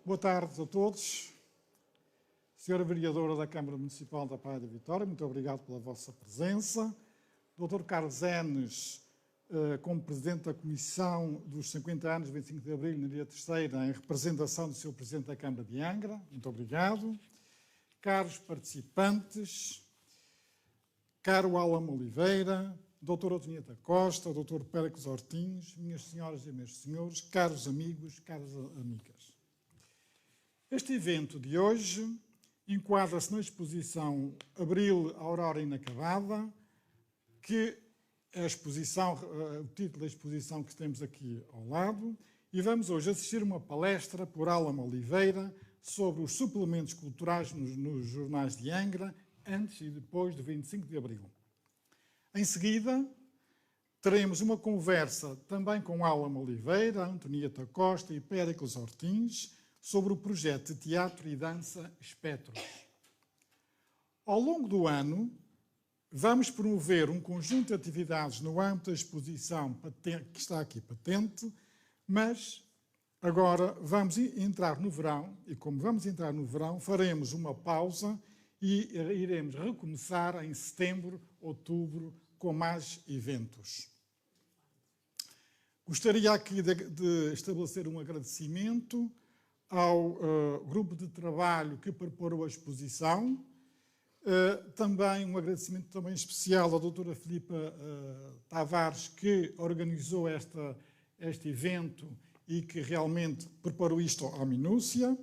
Boa tarde a todos. Senhora Vereadora da Câmara Municipal da Praia da Vitória, muito obrigado pela vossa presença. Dr. Carlos Enes, como Presidente da Comissão dos 50 anos, 25 de Abril, na dia 3ª, em representação do Sr. Presidente da Câmara de Angra, muito obrigado. Caros participantes, caro Alan Oliveira, Dr. Otonieta Costa, Dr. Péricles Ortinhos, minhas senhoras e meus senhores, caros amigos, caras amigas. Este evento de hoje enquadra-se na exposição Abril, Aurora Inacabada, que é a exposição, o título da exposição que temos aqui ao lado, e vamos hoje assistir a uma palestra por Alan Oliveira sobre os suplementos culturais nos jornais de Angra, antes e depois do 25 de Abril. Em seguida, teremos uma conversa também com Alan Oliveira, Antonieta Costa e Péricles Ortins sobre o projeto de teatro e dança Espectros. Ao longo do ano, vamos promover um conjunto de atividades no âmbito da exposição que está aqui patente, mas agora vamos entrar no verão, e como vamos entrar no verão, faremos uma pausa e iremos recomeçar em setembro, outubro, com mais eventos. Gostaria aqui de estabelecer um agradecimento ao grupo de trabalho que preparou a exposição, também um agradecimento também especial à doutora Filipa Tavares, que organizou este evento e que realmente preparou isto à minúcia,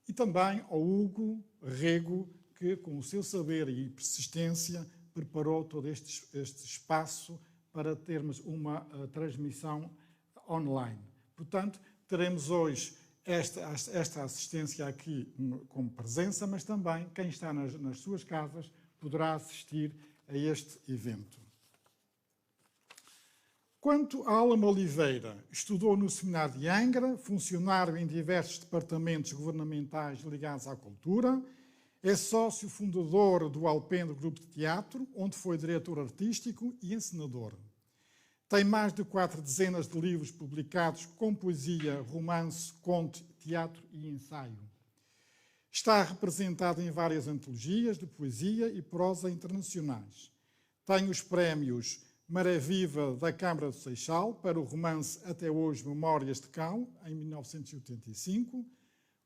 e também ao Hugo Rego, que com o seu saber e persistência preparou todo este espaço para termos uma transmissão online. Portanto, teremos hoje esta assistência aqui como presença, mas também quem está nas suas casas poderá assistir a este evento. Quanto a Alan Oliveira, estudou no Seminário de Angra, funcionário em diversos departamentos governamentais ligados à cultura, é sócio fundador do Alpendre Grupo de Teatro, onde foi diretor artístico e encenador. Tem mais de 4 dezenas de livros publicados com poesia, romance, conto, teatro e ensaio. Está representado em várias antologias de poesia e prosa internacionais. Tem os prémios Maré Viva da Câmara do Seixal para o romance Até Hoje Memórias de Cão, em 1985,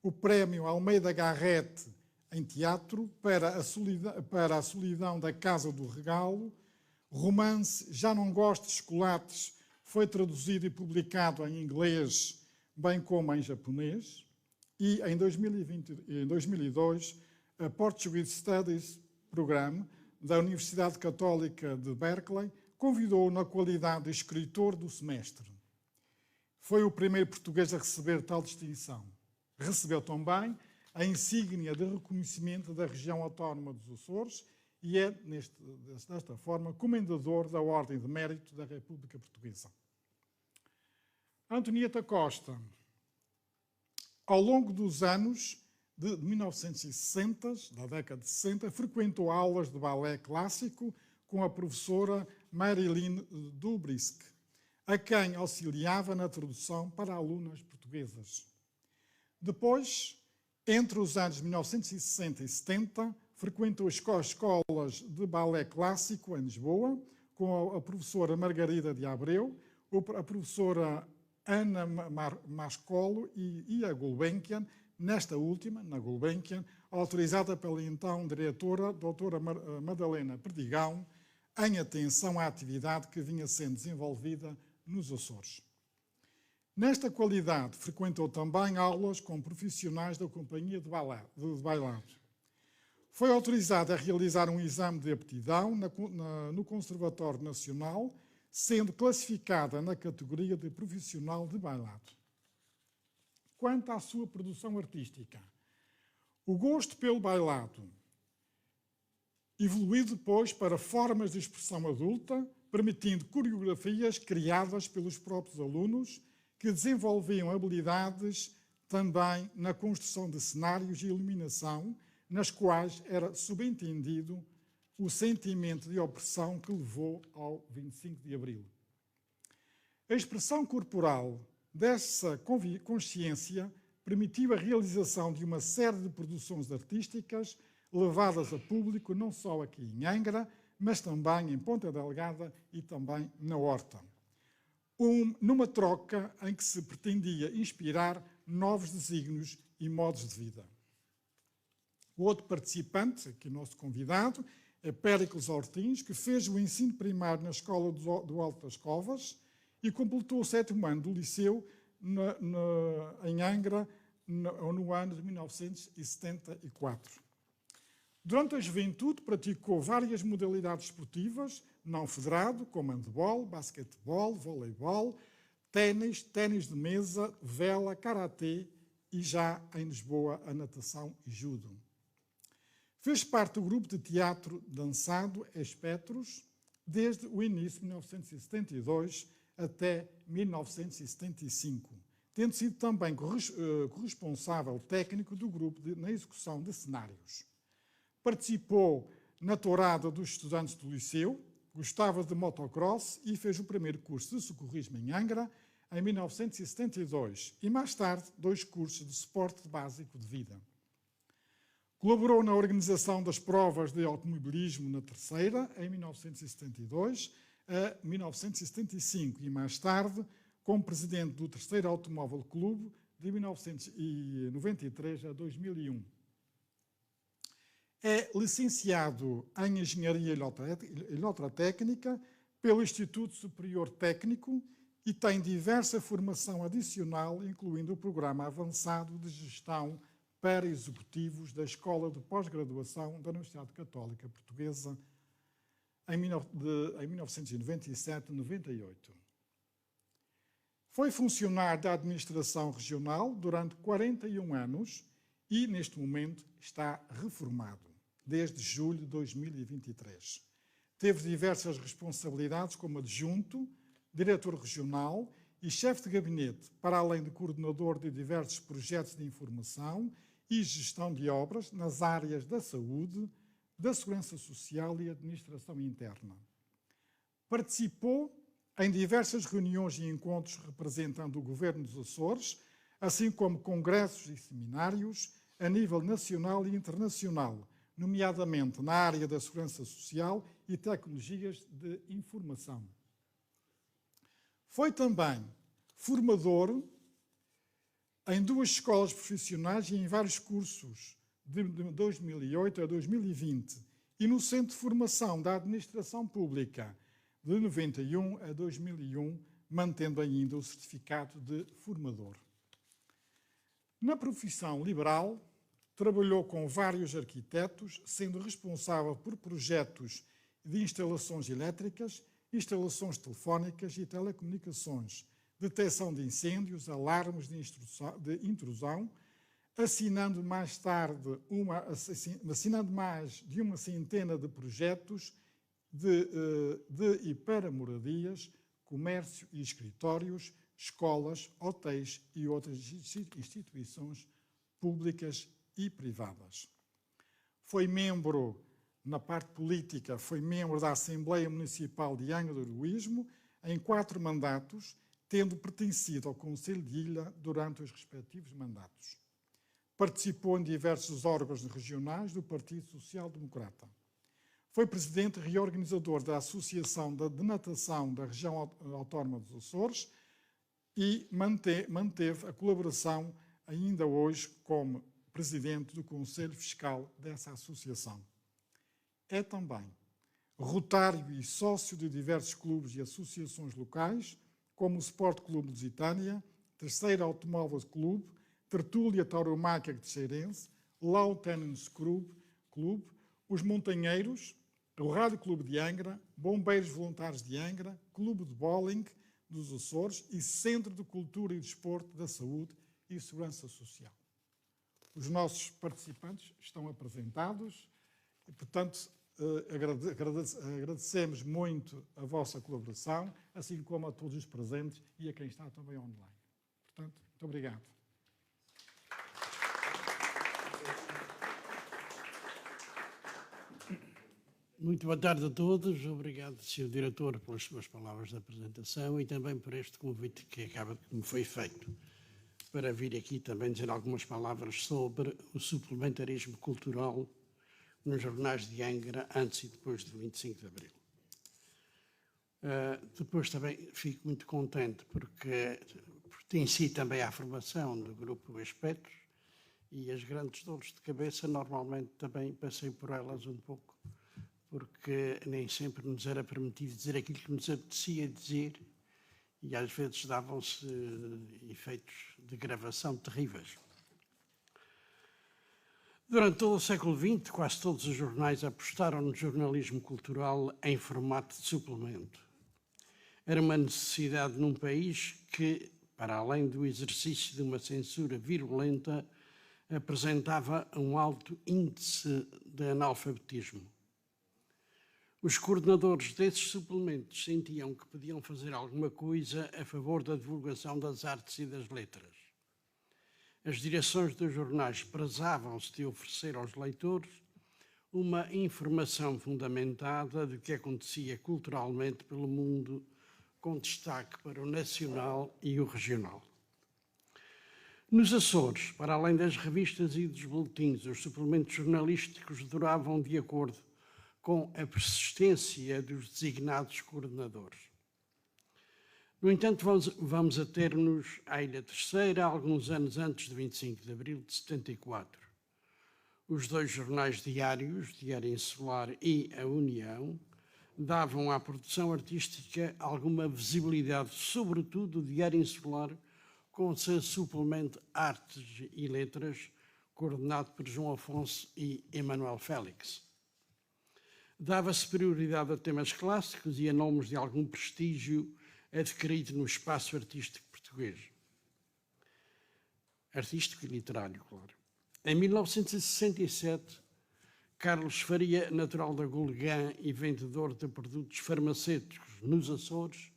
o prémio Almeida Garrett em teatro para a solidão da Casa do Regalo, romance Já Não Gosto de Chocolates, foi traduzido e publicado em inglês, bem como em japonês, e em 2002, a Portuguese Studies Program da Universidade Católica de Berkeley convidou-o na qualidade de escritor do semestre. Foi o primeiro português a receber tal distinção. Recebeu também a insígnia de reconhecimento da região autónoma dos Açores e é, desta forma, comendador da Ordem de Mérito da República Portuguesa. Antonieta Costa, ao longo dos anos de 1960, da década de 60, frequentou aulas de balé clássico com a professora Marilyn Dubrisk, a quem auxiliava na tradução para alunas portuguesas. Depois, entre os anos 1960 e 70, frequentou escolas de balé clássico em Lisboa, com a professora Margarida de Abreu, a professora Ana Mascolo e a Gulbenkian, nesta última, na Gulbenkian, autorizada pela então diretora, doutora Madalena Perdigão, em atenção à atividade que vinha sendo desenvolvida nos Açores. Nesta qualidade, frequentou também aulas com profissionais da companhia de bailado. Foi autorizada a realizar um exame de aptidão no Conservatório Nacional, sendo classificada na categoria de profissional de bailado. Quanto à sua produção artística, o gosto pelo bailado evoluiu depois para formas de expressão adulta, permitindo coreografias criadas pelos próprios alunos, que desenvolviam habilidades também na construção de cenários e iluminação, nas quais era subentendido o sentimento de opressão que levou ao 25 de Abril. A expressão corporal dessa consciência permitiu a realização de uma série de produções artísticas levadas a público não só aqui em Angra, mas também em Ponta Delgada e também na Horta. Numa troca em que se pretendia inspirar novos desígnios e modos de vida. O outro participante, aqui o nosso convidado, é Péricles Ortins, que fez o ensino primário na Escola do Alto das Covas e completou o 7º ano do liceu em Angra no ano de 1974. Durante a juventude praticou várias modalidades esportivas, não federado, como handebol, basquetebol, voleibol, ténis de mesa, vela, karatê e já em Lisboa a natação e judo. Fez parte do grupo de teatro dançado Espectros desde o início de 1972 até 1975, tendo sido também corresponsável técnico do grupo na execução de cenários. Participou na tourada dos estudantes do liceu, gostava de motocross e fez o primeiro curso de socorrismo em Angra em 1972 e mais tarde 2 cursos de suporte básico de vida. Colaborou na organização das provas de automobilismo na Terceira, em 1972 a 1975 e mais tarde como presidente do Terceiro Automóvel Clube de 1993 a 2001. É licenciado em Engenharia Eletrotécnica pelo Instituto Superior Técnico e tem diversa formação adicional, incluindo o Programa Avançado de Gestão para Executivos da Escola de Pós-Graduação da Universidade Católica Portuguesa em 1997-98. Foi funcionário da Administração Regional durante 41 anos e, neste momento, está reformado, desde julho de 2023. Teve diversas responsabilidades como adjunto, diretor regional e chefe de gabinete, para além de coordenador de diversos projetos de informação e gestão de obras nas áreas da saúde, da segurança social e administração interna. Participou em diversas reuniões e encontros representando o Governo dos Açores, assim como congressos e seminários a nível nacional e internacional, nomeadamente na área da segurança social e tecnologias de informação. Foi também formador em 2 escolas profissionais e em vários cursos de 2008 a 2020 e no Centro de Formação da Administração Pública de 91 a 2001, mantendo ainda o certificado de formador. Na profissão liberal, trabalhou com vários arquitetos, sendo responsável por projetos de instalações elétricas, instalações telefónicas e telecomunicações, detecção de incêndios, alarmes de intrusão, assinando mais de uma centena de projetos de e para moradias, comércio e escritórios, escolas, hotéis e outras instituições públicas e privadas. Foi membro, na parte política, foi membro da Assembleia Municipal de Angra do Heroísmo em 4 mandatos, tendo pertencido ao Conselho de Ilha durante os respectivos mandatos. Participou em diversos órgãos regionais do Partido Social Democrata. Foi presidente reorganizador da Associação de Natação da Região Autónoma dos Açores e manteve a colaboração ainda hoje como presidente do Conselho Fiscal dessa associação. É também rotário e sócio de diversos clubes e associações locais, como o Sport Clube Lusitânia, Terceiro Automóvel Clube, Tertúlia Tauromáquia de Xeirense, Lau Tennis Clube, os Montanheiros, o Rádio Clube de Angra, Bombeiros Voluntários de Angra, Clube de Bowling dos Açores e Centro de Cultura e Desporto da Saúde e Segurança Social. Os nossos participantes estão apresentados e, portanto, agradecemos muito a vossa colaboração, assim como a todos os presentes e a quem está também online. Portanto, muito obrigado. Muito boa tarde a todos. Obrigado, Sr. Diretor, pelas suas palavras de apresentação e também por este convite que me foi feito. para vir aqui também dizer algumas palavras sobre o suplementarismo cultural nos jornais de Angra antes e depois de 25 de Abril. Depois também fico muito contente porque em si também há a formação do grupo Espectros e as grandes dores de cabeça normalmente também passei por elas um pouco, porque nem sempre nos era permitido dizer aquilo que nos apetecia dizer e às vezes davam-se efeitos de gravação terríveis. Durante todo o século XX, quase todos os jornais apostaram no jornalismo cultural em formato de suplemento. Era uma necessidade num país que, para além do exercício de uma censura virulenta, apresentava um alto índice de analfabetismo. Os coordenadores desses suplementos sentiam que podiam fazer alguma coisa a favor da divulgação das artes e das letras. As direções dos jornais prezavam-se de oferecer aos leitores uma informação fundamentada do que acontecia culturalmente pelo mundo, com destaque para o nacional e o regional. Nos Açores, para além das revistas e dos boletins, os suplementos jornalísticos duravam de acordo com a persistência dos designados coordenadores. No entanto, vamos ater-nos à Ilha Terceira, alguns anos antes de 25 de abril de 74. Os dois jornais diários, Diário Insular e A União, davam à produção artística alguma visibilidade, sobretudo o Diário Insular, com o seu suplemento Artes e Letras, coordenado por João Afonso e Emanuel Félix. Dava-se prioridade a temas clássicos e a nomes de algum prestígio adquirido no espaço artístico português. Artístico e literário, claro. Em 1967, Carlos Faria, natural da Gulgã e vendedor de produtos farmacêuticos nos Açores,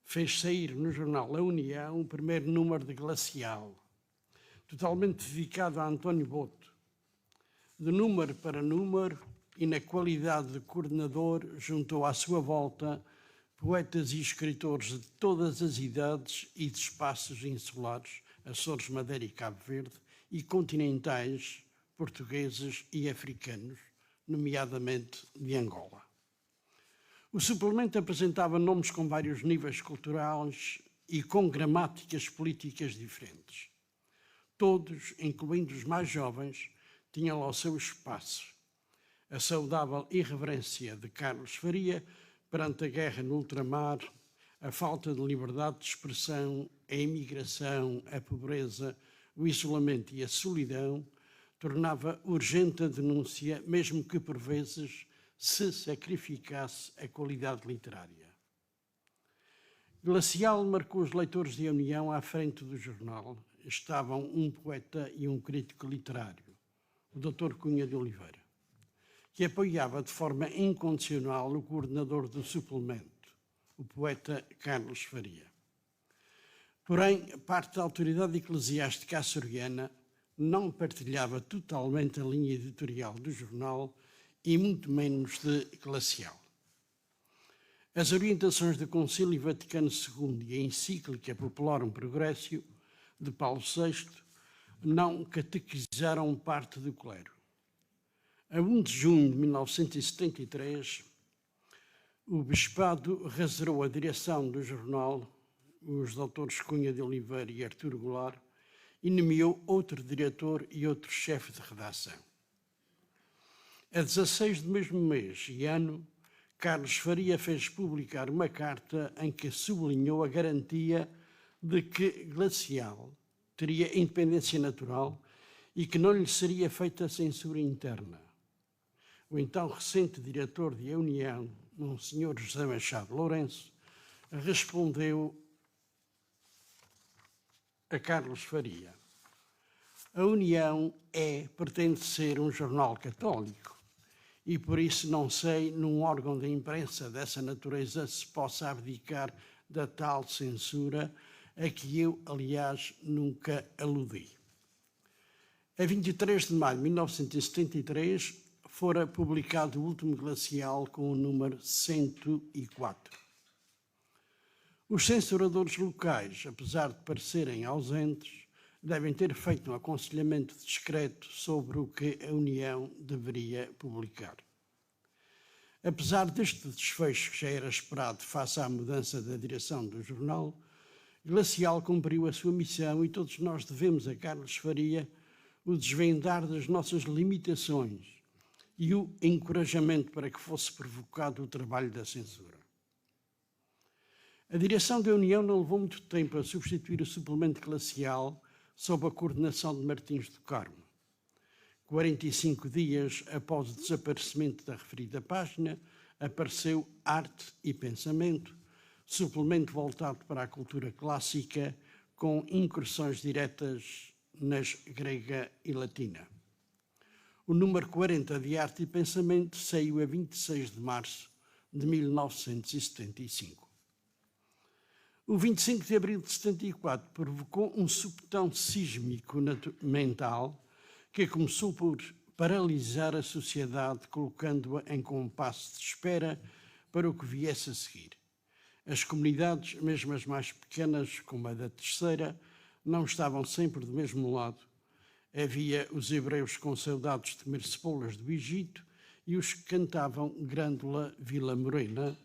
fez sair no jornal A União o primeiro número de Glacial, totalmente dedicado a António Boto. De número para número e na qualidade de coordenador, juntou à sua volta poetas e escritores de todas as idades e de espaços insulares, Açores, Madeira e Cabo Verde, e continentais, portugueses e africanos, nomeadamente de Angola. O suplemento apresentava nomes com vários níveis culturais e com gramáticas políticas diferentes. Todos, incluindo os mais jovens, tinham lá o seu espaço. A saudável irreverência de Carlos Faria perante a guerra no ultramar, a falta de liberdade de expressão, a imigração, a pobreza, o isolamento e a solidão, tornava urgente a denúncia, mesmo que por vezes se sacrificasse a qualidade literária. Glacial marcou os leitores de União à frente do jornal. Estavam um poeta e um crítico literário, o Dr. Cunha de Oliveira, que apoiava de forma incondicional o coordenador do suplemento, o poeta Carlos Faria. Porém, parte da autoridade eclesiástica açoriana não partilhava totalmente a linha editorial do jornal e muito menos de Glacial. As orientações do Concílio Vaticano II e a encíclica Populorum Progressio de Paulo VI não catequizaram parte do clero. A 1 de junho de 1973, o Bispado reservou a direção do jornal, os doutores Cunha de Oliveira e Artur Goulart, e nomeou outro diretor e outro chefe de redação. A 16 do mesmo mês e ano, Carlos Faria fez publicar uma carta em que sublinhou a garantia de que Glacial teria independência natural e que não lhe seria feita censura interna. O então recente diretor de A União, Monsenhor José Machado Lourenço, respondeu a Carlos Faria: a União pretende ser um jornal católico e por isso não sei, num órgão de imprensa dessa natureza, se possa abdicar da tal censura a que eu, aliás, nunca aludi. A 23 de maio de 1973, fora publicado o último Glacial com o número 104. Os censuradores locais, apesar de parecerem ausentes, devem ter feito um aconselhamento discreto sobre o que a União deveria publicar. Apesar deste desfecho que já era esperado face à mudança da direção do jornal, Glacial cumpriu a sua missão e todos nós devemos a Carlos Faria o desvendar das nossas limitações e o encorajamento para que fosse provocado o trabalho da censura. A direção da União não levou muito tempo a substituir o suplemento Glacial sob a coordenação de Martins do Carmo. 45 dias após o desaparecimento da referida página, apareceu Arte e Pensamento, suplemento voltado para a cultura clássica, com incursões diretas nas grega e latina. O número 40 de Arte e Pensamento saiu a 26 de março de 1975. O 25 de abril de 74 provocou um supetão sísmico mental que começou por paralisar a sociedade, colocando-a em compasso de espera para o que viesse a seguir. As comunidades, mesmo as mais pequenas, como a da Terceira, não estavam sempre do mesmo lado. Havia os hebreus com saudades de comer cebolas do Egito e os que cantavam Grândola Vila Morena,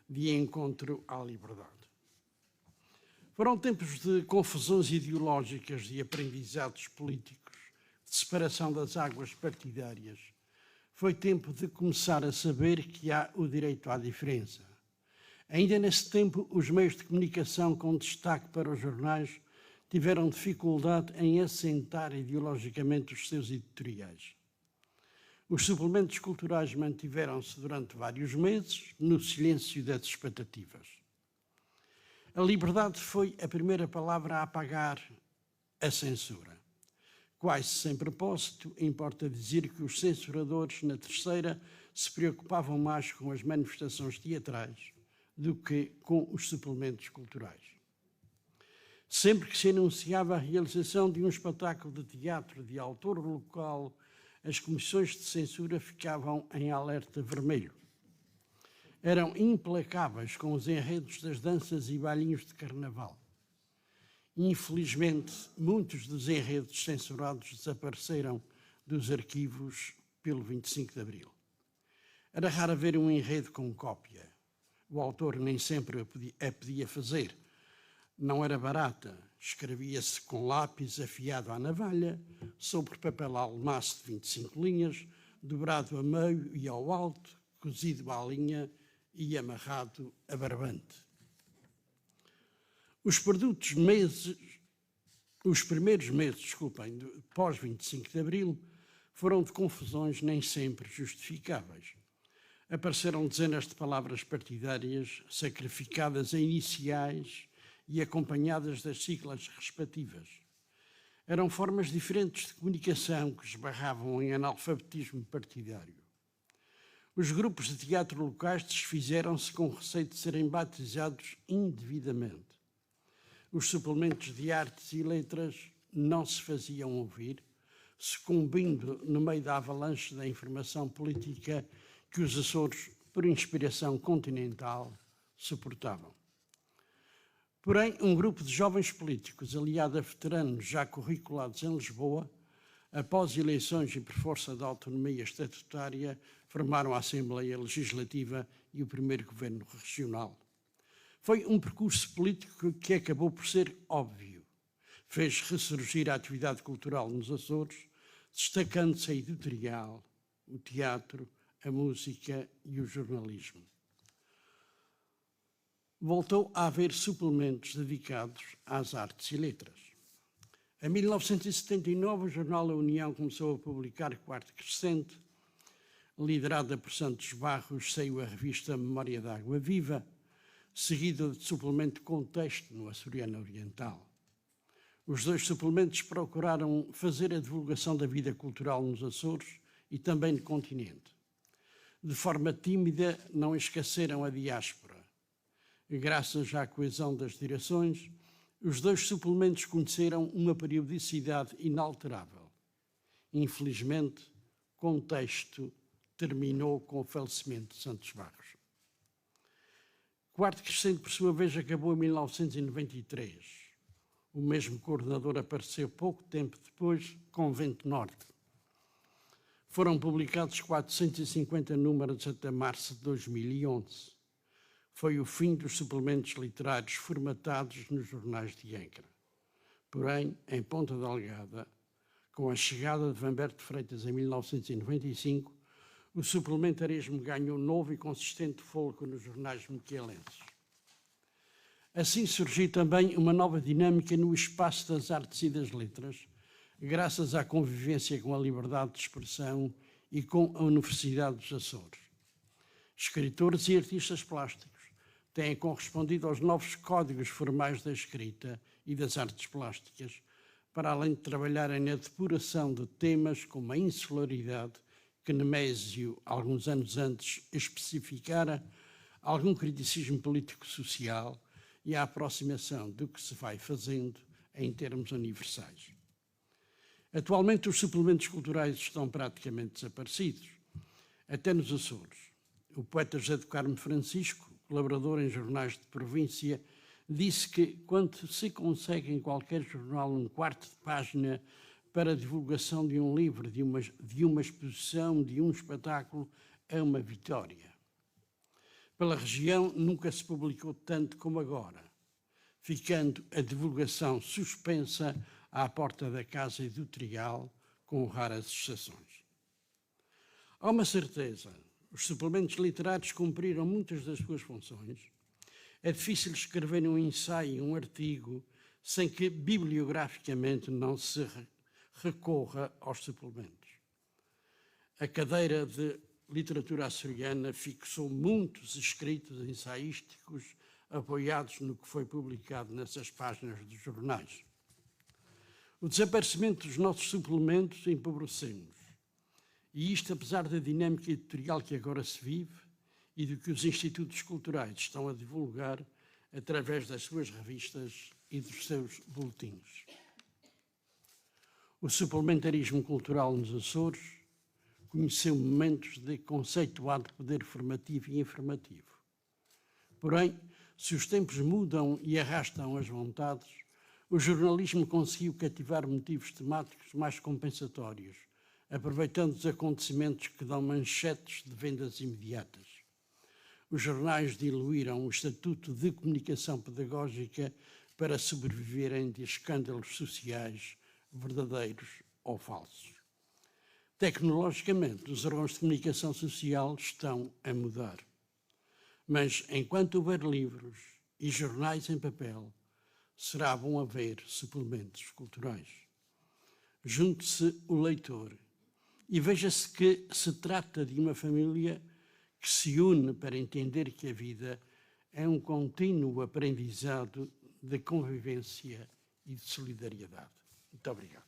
de encontro à liberdade. Foram tempos de confusões ideológicas, de aprendizados políticos, de separação das águas partidárias. Foi tempo de começar a saber que há o direito à diferença. Ainda nesse tempo, os meios de comunicação, com destaque para os jornais, tiveram dificuldade em assentar ideologicamente os seus editoriais. Os suplementos culturais mantiveram-se durante vários meses no silêncio das expectativas. A liberdade foi a primeira palavra a apagar a censura. Quase sem propósito, importa dizer que os censuradores na Terceira se preocupavam mais com as manifestações teatrais do que com os suplementos culturais. Sempre que se anunciava a realização de um espetáculo de teatro de autor local, as comissões de censura ficavam em alerta vermelho. Eram implacáveis com os enredos das danças e bailinhos de carnaval. Infelizmente, muitos dos enredos censurados desapareceram dos arquivos pelo 25 de Abril. Era raro ver um enredo com cópia. O autor nem sempre a podia fazer. Não era barata. Escrevia-se com lápis afiado à navalha, sobre papel almaço de 25 linhas, dobrado a meio e ao alto, cozido à linha e amarrado a barbante. Os primeiros meses, pós 25 de Abril, foram de confusões nem sempre justificáveis. Apareceram dezenas de palavras partidárias sacrificadas a iniciais e acompanhadas das siglas respectivas. Eram formas diferentes de comunicação que esbarravam em analfabetismo partidário. Os grupos de teatro locais desfizeram-se com receio de serem batizados indevidamente. Os suplementos de artes e letras não se faziam ouvir, sucumbindo no meio da avalanche da informação política que os Açores, por inspiração continental, suportavam. Porém, um grupo de jovens políticos, aliado a veteranos já curriculados em Lisboa, após eleições e por força da autonomia estatutária, formaram a Assembleia Legislativa e o primeiro governo regional. Foi um percurso político que acabou por ser óbvio. Fez ressurgir a atividade cultural nos Açores, destacando-se a editorial, o teatro, a música e o jornalismo. Voltou a haver suplementos dedicados às artes e letras. Em 1979, o jornal A União começou a publicar Quarto Crescente. Liderada por Santos Barros, saiu a revista Memória da Água Viva, seguida de suplemento Contexto no Açoriano Oriental. Os dois suplementos procuraram fazer a divulgação da vida cultural nos Açores e também no continente. De forma tímida, não esqueceram a diáspora. Graças à coesão das direções, os dois suplementos conheceram uma periodicidade inalterável. Infelizmente, Contexto terminou com o falecimento de Santos Barros. Quarto Crescente, por sua vez, acabou em 1993. O mesmo coordenador apareceu pouco tempo depois com Vento Norte. Foram publicados 450 números até março de 2011. Foi o fim dos suplementos literários formatados nos jornais de Angra. Porém, em Ponta Delgada, com a chegada de Vamberto Freitas em 1995, o suplementarismo ganhou novo e consistente fôlego nos jornais miquelenses. Assim surgiu também uma nova dinâmica no espaço das artes e das letras, graças à convivência com a liberdade de expressão e com a Universidade dos Açores. Escritores e artistas plásticos têm correspondido aos novos códigos formais da escrita e das artes plásticas, para além de trabalharem na depuração de temas como a insularidade, que Nemésio, alguns anos antes, especificara algum criticismo político-social e a aproximação do que se vai fazendo em termos universais. Atualmente, os suplementos culturais estão praticamente desaparecidos, até nos Açores. O poeta José do Carmo Francisco, colaborador em jornais de província, disse que, quando se consegue em qualquer jornal um quarto de página para a divulgação de um livro, de uma exposição, de um espetáculo, é uma vitória. Pela região, nunca se publicou tanto como agora, ficando a divulgação suspensa à porta da Casa e do Trigal, com raras exceções. Há uma certeza: os suplementos literários cumpriram muitas das suas funções. É difícil escrever um ensaio, um artigo, sem que bibliograficamente não se recorra aos suplementos. A cadeira de literatura açoriana fixou muitos escritos ensaísticos apoiados no que foi publicado nessas páginas dos jornais. O desaparecimento dos nossos suplementos empobreceu-nos. E isto apesar da dinâmica editorial que agora se vive e do que os institutos culturais estão a divulgar através das suas revistas e dos seus boletins. O suplementarismo cultural nos Açores conheceu momentos de conceituado poder formativo e informativo. Porém, se os tempos mudam e arrastam as vontades, o jornalismo conseguiu cativar motivos temáticos mais compensatórios, aproveitando os acontecimentos que dão manchetes de vendas imediatas. Os jornais diluíram o estatuto de comunicação pedagógica para sobreviverem de escândalos sociais, verdadeiros ou falsos. Tecnologicamente, os órgãos de comunicação social estão a mudar. Mas, enquanto houver livros e jornais em papel, será bom haver suplementos culturais. Junte-se o leitor e veja-se que se trata de uma família que se une para entender que a vida é um contínuo aprendizado de convivência e de solidariedade. Muito obrigado.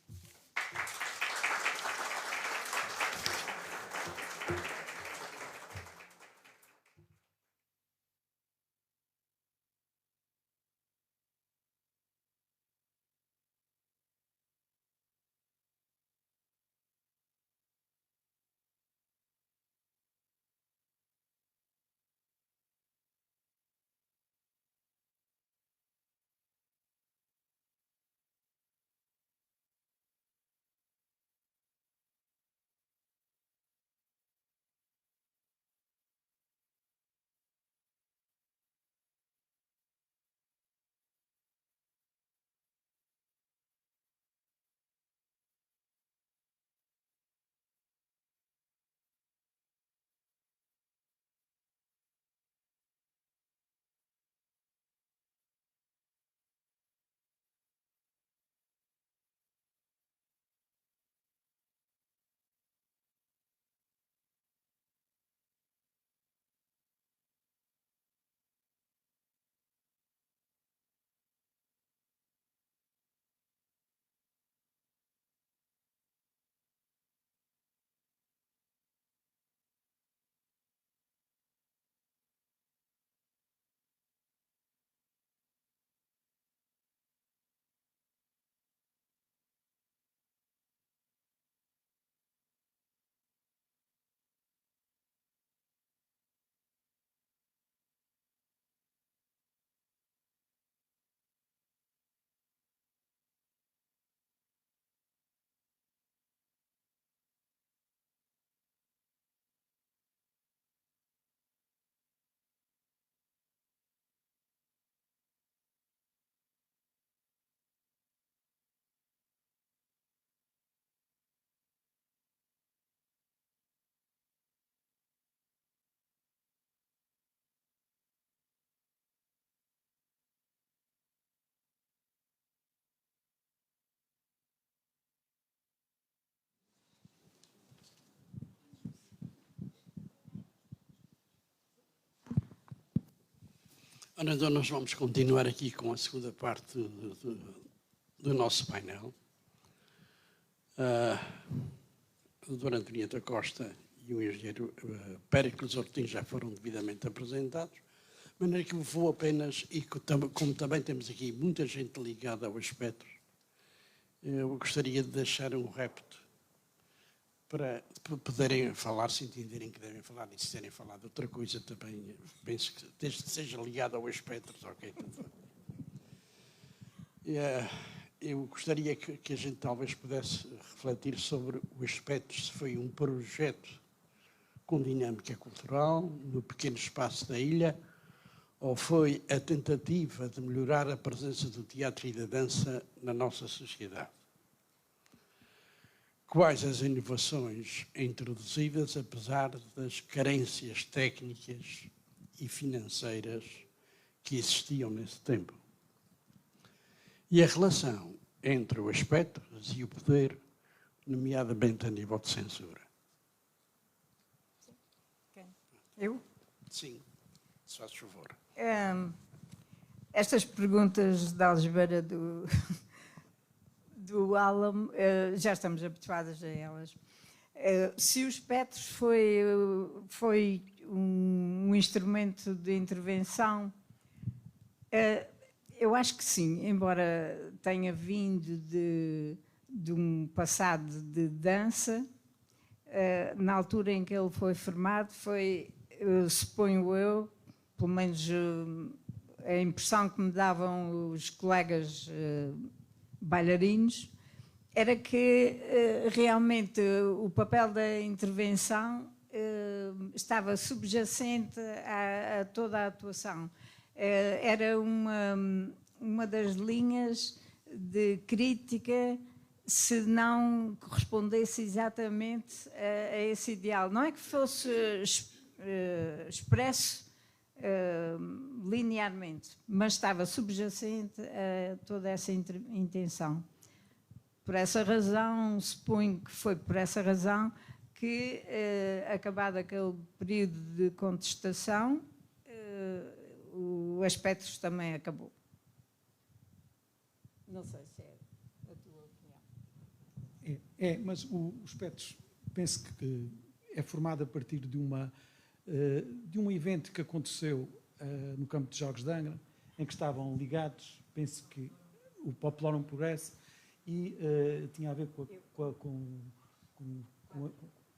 Ora, então nós vamos continuar aqui com a segunda parte do nosso painel. A doutora Antonieta Costa e o engenheiro Péricles Ortins já foram devidamente apresentados, de maneira que eu vou apenas, e como também temos aqui muita gente ligada ao Espectro, eu gostaria de deixar um repto para poderem falar, se entenderem que devem falar, e se quiserem falar de outra coisa também, penso que desde que seja ligado ao Espectro, ok, tudo bem. Eu gostaria que a gente talvez pudesse refletir sobre o Espectro, se foi um projeto com dinâmica cultural, no pequeno espaço da ilha, ou foi a tentativa de melhorar a presença do teatro e da dança na nossa sociedade. Quais as inovações introduzidas, apesar das carências técnicas e financeiras que existiam nesse tempo? E a relação entre o Espectro e o poder, nomeadamente a nível de censura? Eu? Sim, se faz favor. Estas perguntas da algebeira do Alam, já estamos habituadas a elas. Se o Espectro foi um instrumento de intervenção, eu acho que sim, embora tenha vindo de um passado de dança. Na altura em que ele foi formado, suponho eu, pelo menos a impressão que me davam os colegas bailarinos, era que realmente o papel da intervenção estava subjacente a toda a atuação. Era uma das linhas de crítica, se não correspondesse exatamente a esse ideal. Não é que fosse expresso linearmente, mas estava subjacente a toda essa intenção. Por essa razão, suponho que foi por essa razão que, acabado aquele período de contestação, o Espectro também acabou. Não sei se é a tua opinião. Mas o Espectro, penso que é formado a partir de um evento que aconteceu no campo de jogos de Angra, em que estavam ligados, penso que o Popular um Progresso, e tinha a ver com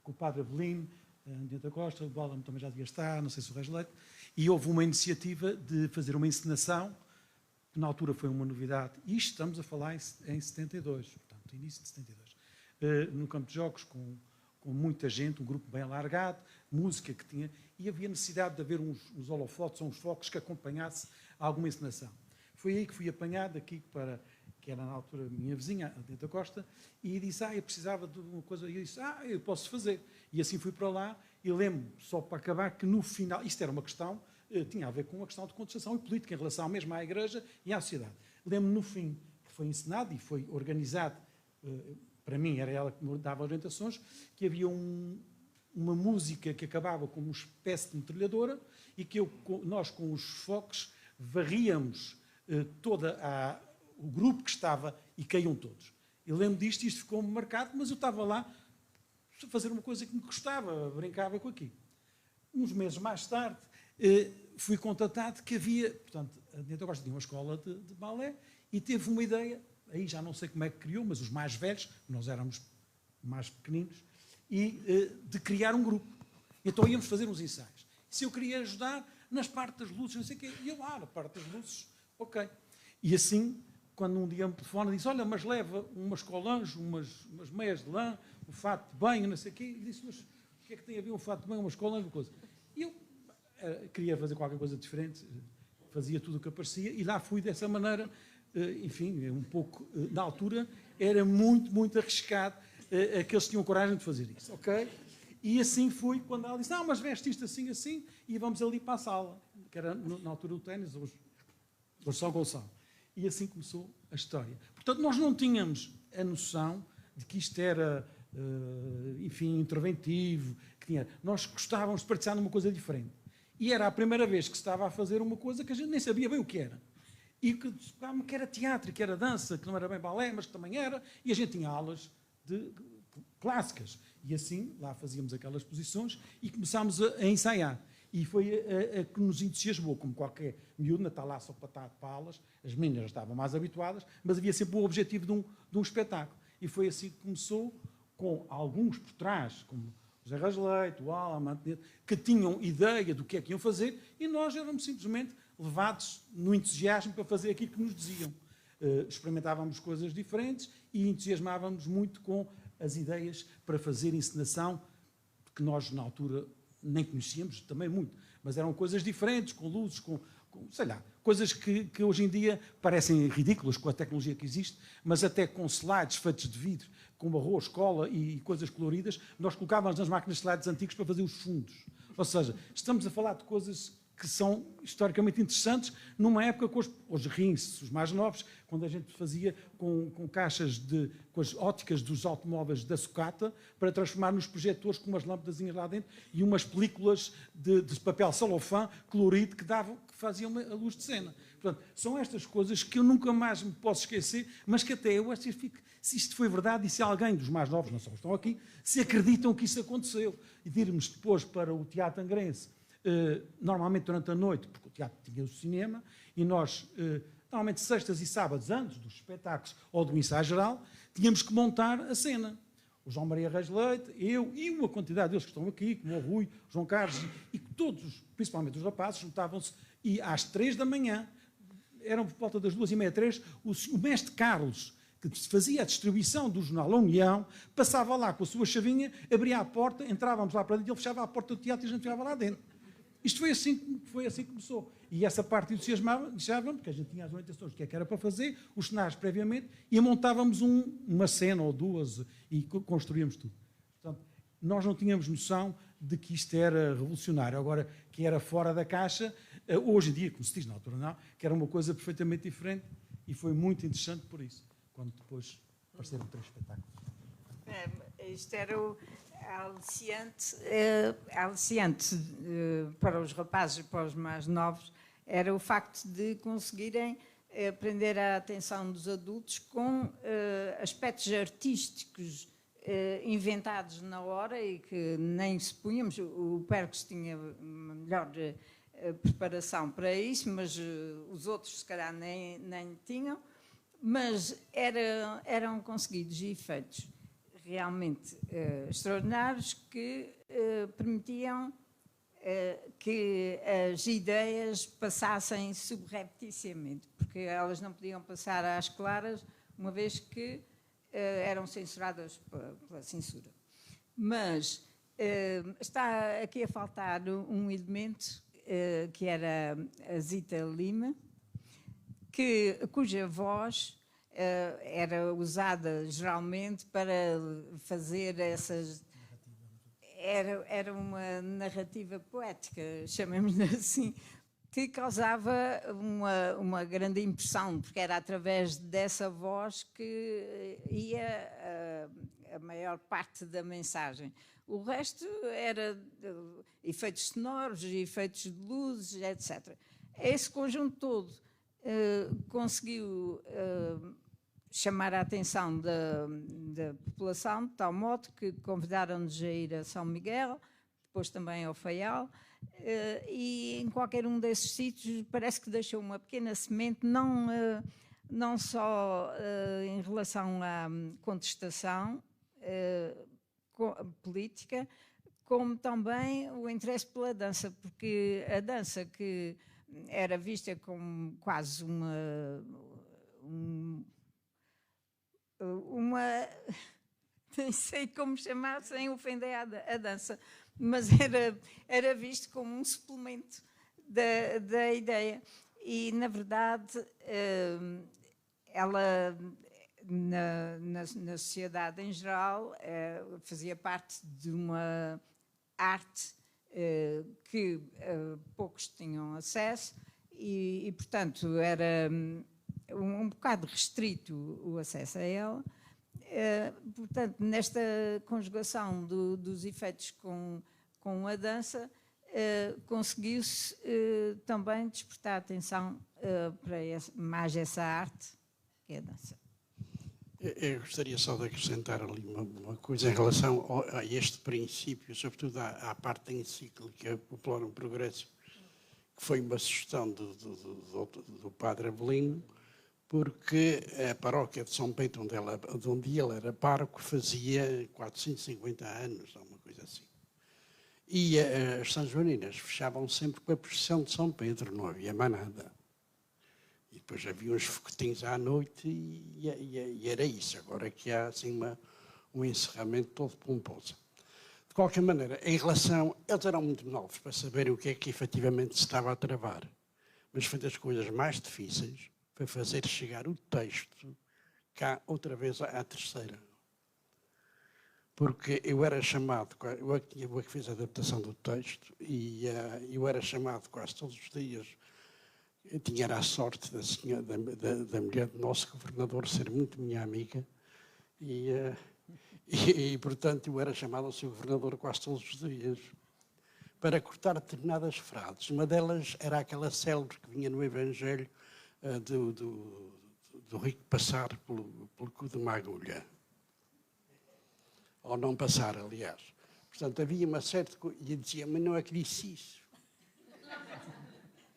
o Padre Avelino, a Antonieta Costa, o Bolam também já devia estar, não sei se o Reis Leite, e houve uma iniciativa de fazer uma encenação, que na altura foi uma novidade, e isto estamos a falar em 72, portanto, início de 72, no campo de jogos, com muita gente, um grupo bem alargado, música que tinha, e havia necessidade de haver uns holofotes ou uns focos que acompanhasse alguma encenação. Foi aí que fui apanhado aqui que era na altura minha vizinha, a Antonieta Costa, e disse, eu precisava de uma coisa, e eu disse, eu posso fazer. E assim fui para lá, e lembro, só para acabar, que no final, isto era uma questão, tinha a ver com uma questão de contestação e política, em relação mesmo à Igreja e à sociedade. Lembro no fim, que foi encenado e foi organizado, para mim era ela que me dava orientações, que havia uma música que acabava como uma espécie de metralhadora e que nós com os focos varríamos o grupo que estava e caíam todos. Eu lembro disto e isto ficou-me marcado, mas eu estava lá a fazer uma coisa que me gostava, brincava com aquilo. Uns meses mais tarde, fui contatado que havia, portanto, a Antonieta Costa tinha uma escola de balé e teve uma ideia, aí já não sei como é que criou, mas os mais velhos, nós éramos mais pequeninos, e de criar um grupo. Então íamos fazer uns ensaios. Se eu queria ajudar nas partes das luzes, não sei o quê, e eu lá, na parte das luzes, ok. E assim, quando um dia me telefona, disse, olha, mas leva umas colanges, umas meias de lã, um fato de banho, não sei o quê, e disse, mas o que é que tem a ver um fato de banho, umas colanges, uma coisa? E eu queria fazer qualquer coisa diferente, fazia tudo o que aparecia, e lá fui dessa maneira, enfim, um pouco, na altura, era muito, muito arriscado que eles tinham coragem de fazer isso, ok? E assim fui, quando ela disse, não, mas veste isto assim, assim, e vamos ali para a sala, que era na altura o ténis, hoje São Gonçalo. E assim começou a história. Portanto, nós não tínhamos a noção de que isto era, enfim, interventivo, nós gostávamos de participar numa coisa diferente. E era a primeira vez que se estava a fazer uma coisa que a gente nem sabia bem o que era. E que era teatro, que era dança, que não era bem balé, mas que também era. E a gente tinha aulas clássicas. E assim, lá fazíamos aquelas posições e começámos a ensaiar. E foi a que nos entusiasmou, como qualquer miúdo, não está lá só para estar de palas, as meninas já estavam mais habituadas, mas havia sempre o objetivo de um espetáculo. E foi assim que começou, com alguns por trás, como o José Rasleito, o Alan, que tinham ideia do que é que iam fazer, e nós éramos simplesmente levados no entusiasmo para fazer aquilo que nos diziam. Experimentávamos coisas diferentes e entusiasmávamos muito com as ideias para fazer encenação, que nós, na altura, nem conhecíamos também muito, mas eram coisas diferentes, com luzes, com sei lá, coisas que hoje em dia parecem ridículas com a tecnologia que existe, mas até com slides feitos de vidro, com arroz, cola e coisas coloridas, nós colocávamos nas máquinas de slides antigos para fazer os fundos. Ou seja, estamos a falar de coisas que são historicamente interessantes numa época com os rins, os mais novos, quando a gente fazia com caixas com as óticas dos automóveis da sucata para transformar nos projetores com umas lâmpadazinhas lá dentro e umas películas de papel celofã colorido que faziam a luz de cena. Portanto, são estas coisas que eu nunca mais me posso esquecer, mas que até eu acho que se isto foi verdade e se alguém dos mais novos, não só estão aqui, se acreditam que isso aconteceu. E de irmos depois para o Teatro Angrense, normalmente durante a noite, porque o teatro tinha o cinema, e nós, normalmente sextas e sábados, antes dos espetáculos ou do ensaio geral, tínhamos que montar a cena. O João Maria Reis Leite, eu e uma quantidade deles que estão aqui, como o Rui, o João Carlos, e todos, principalmente os rapazes, juntavam-se e às 3 da manhã, eram por volta das 2h30, 3, o mestre Carlos, que fazia a distribuição do jornal A União, passava lá com a sua chavinha, abria a porta, entrávamos lá para dentro, ele fechava a porta do teatro e a gente ficava lá dentro. Isto foi assim que começou. E essa parte entusiasmava-me, porque a gente tinha as orientações do que era para fazer, os cenários previamente, e montávamos uma cena ou duas e construíamos tudo. Portanto, nós não tínhamos noção de que isto era revolucionário. Agora, que era fora da caixa, hoje em dia, como se diz na altura, não, que era uma coisa perfeitamente diferente, e foi muito interessante por isso, quando depois apareceram 3 espetáculos. Isto era o aliciante para os rapazes e para os mais novos, era o facto de conseguirem prender a atenção dos adultos com aspectos artísticos inventados na hora e que nem supunhamos. O Percos tinha uma melhor preparação para isso, mas os outros se calhar nem tinham, mas eram conseguidos efeitos realmente extraordinários que permitiam que as ideias passassem subrepticiamente, porque elas não podiam passar às claras, uma vez que eram censuradas pela censura. Mas está aqui a faltar um elemento que era a Zita Lima, cuja voz era usada geralmente para fazer essas... Era uma narrativa poética, chamemos-lhe assim, que causava uma grande impressão, porque era através dessa voz que ia a maior parte da mensagem. O resto era efeitos sonoros, efeitos de luzes, etc. Esse conjunto todo conseguiu chamar a atenção da população, de tal modo que convidaram-nos a ir a São Miguel, depois também ao Faial, e em qualquer um desses sítios parece que deixou uma pequena semente, não só em relação à contestação política, como também o interesse pela dança, porque a dança, que era vista como quase nem sei como chamar sem ofender a dança, mas era visto como um suplemento da ideia. E, na verdade, ela, na sociedade em geral, fazia parte de uma arte que poucos tinham acesso e, portanto, era um bocado restrito o acesso a ela. Portanto, nesta conjugação dos efeitos com a dança, conseguiu-se também despertar a atenção para mais essa arte, que é a dança. Eu gostaria só de acrescentar ali uma coisa em relação a este princípio, sobretudo à parte da encíclica Populorum Progresso, que foi uma sugestão do padre Avelino, porque a paróquia de São Bento, onde ele era pároco, fazia 450 anos, ou uma coisa assim. E as São Joaninas fechavam sempre com a procissão de São Pedro, não havia mais nada. E depois havia uns foguetinhos à noite e era isso. Agora que há assim um encerramento todo pomposo. De qualquer maneira, em relação... Eles eram muito novos para saberem o que é que efetivamente se estava a travar. Mas foi das coisas mais difíceis foi fazer chegar o texto cá outra vez à terceira. Porque eu era chamado... Eu é que fiz a adaptação do texto e eu era chamado quase todos os dias. Eu tinha a sorte da mulher do nosso governador ser muito minha amiga e, portanto, eu era chamado ao seu governador quase todos os dias para cortar determinadas frases. Uma delas era aquela célebre que vinha no Evangelho do rico passar pelo cu de uma agulha. Ou não passar, aliás. Portanto, havia uma certa coisa... E eu dizia, mas não é que disse isso.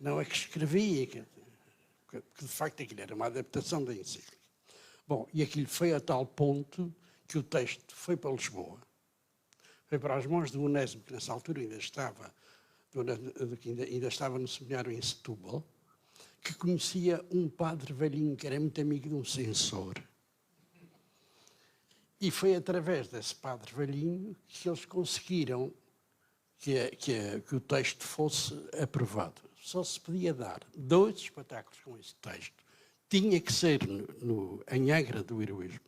Não é que escrevia, porque de facto aquilo era uma adaptação da encíclica. Bom, e aquilo foi a tal ponto que o texto foi para Lisboa, foi para as mãos do Onésimo, que nessa altura ainda estava no seminário em Setúbal, que conhecia um padre velhinho que era muito amigo de um censor. E foi através desse padre velhinho que eles conseguiram que o texto fosse aprovado. Só se podia dar 2 espetáculos com esse texto. Tinha que ser em Angra do Heroísmo.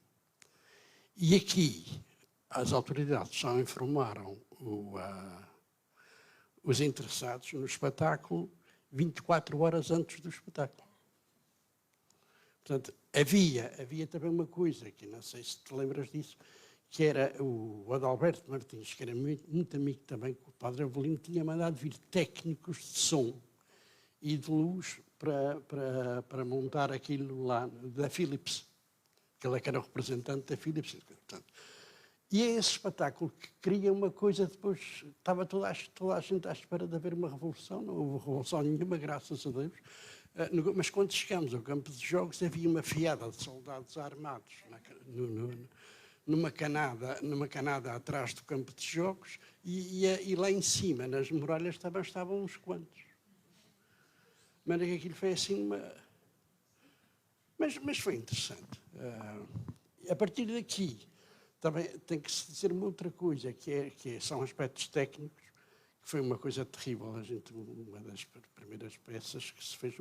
E aqui as autoridades só informaram os interessados no espetáculo 24 horas antes do espetáculo. Portanto, havia também uma coisa, que não sei se te lembras disso, que era o Adalberto Martins, que era muito amigo também com o padre Avelino, tinha mandado vir técnicos de som e de luz para montar aquilo lá da Philips, que ele era o representante da Philips. Portanto, e é esse espetáculo que cria uma coisa, depois estava toda a gente à espera de haver uma revolução, não houve revolução nenhuma, graças a Deus, mas quando chegamos ao campo de jogos havia uma fiada de soldados armados numa canada atrás do campo de jogos e lá em cima, nas muralhas, estavam uns quantos. Mas aquilo foi assim uma... Mas foi interessante. A partir daqui, também tem que se dizer uma outra coisa, são aspectos técnicos, que foi uma coisa terrível. Uma das primeiras peças que se fez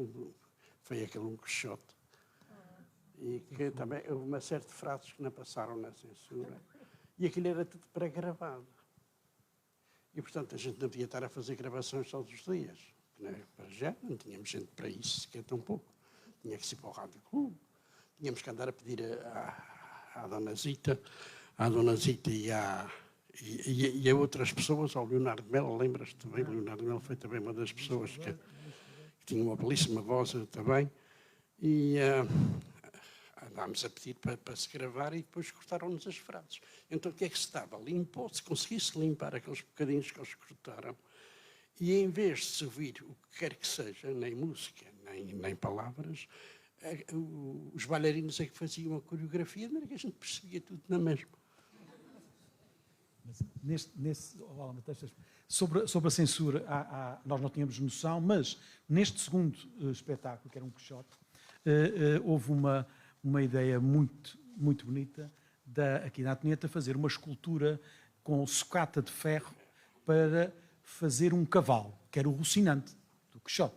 foi aquele Um Quixote. E que também houve uma série de frases que não passaram na censura. E aquilo era tudo pré-gravado. E, portanto, a gente não podia estar a fazer gravações todos os dias. Para já não tínhamos gente para isso, sequer tão pouco. Tinha que ser para o Rádio Clube. Tínhamos que andar a pedir à Dona Zita e a outras pessoas, ao Leonardo Melo, lembras-te bem? Leonardo Melo foi também uma das pessoas que tinha uma belíssima voz também. E andámos a pedir para se gravar e depois cortaram-nos as frases. Então o que é que se dava? Se conseguisse limpar aqueles bocadinhos que eles cortaram, e em vez de se ouvir o que quer que seja, nem música, nem palavras, os bailarinos é que faziam a coreografia, de maneira que a gente percebia tudo na mesma. Sobre a censura, nós não tínhamos noção, mas neste segundo espetáculo, que era Um Quixote, houve uma ideia muito, muito bonita aqui na Antonieta, fazer uma escultura com sucata de ferro para fazer um cavalo, que era o Rocinante, do Quixote.